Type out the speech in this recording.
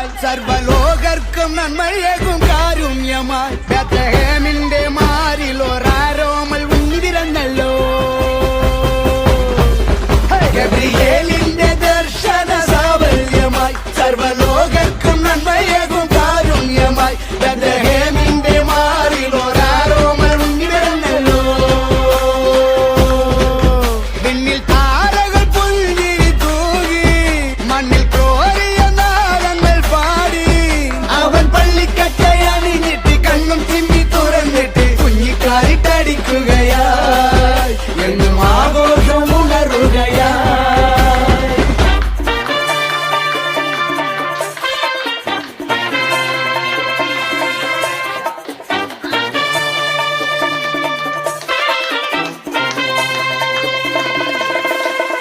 സാന്നിധ്യമായി സർവലോകർക്കും നന്മയേകും കാരുണ്യമായി ബേത്ലഹേമിന്റെ മാറിൽ ഒരാരോമൽ ഉണ്ണി പിറന്നല്ലോ. ഗബ്രിയേലിന്റെ ദർശന സാഫല്യമായി സർവലോ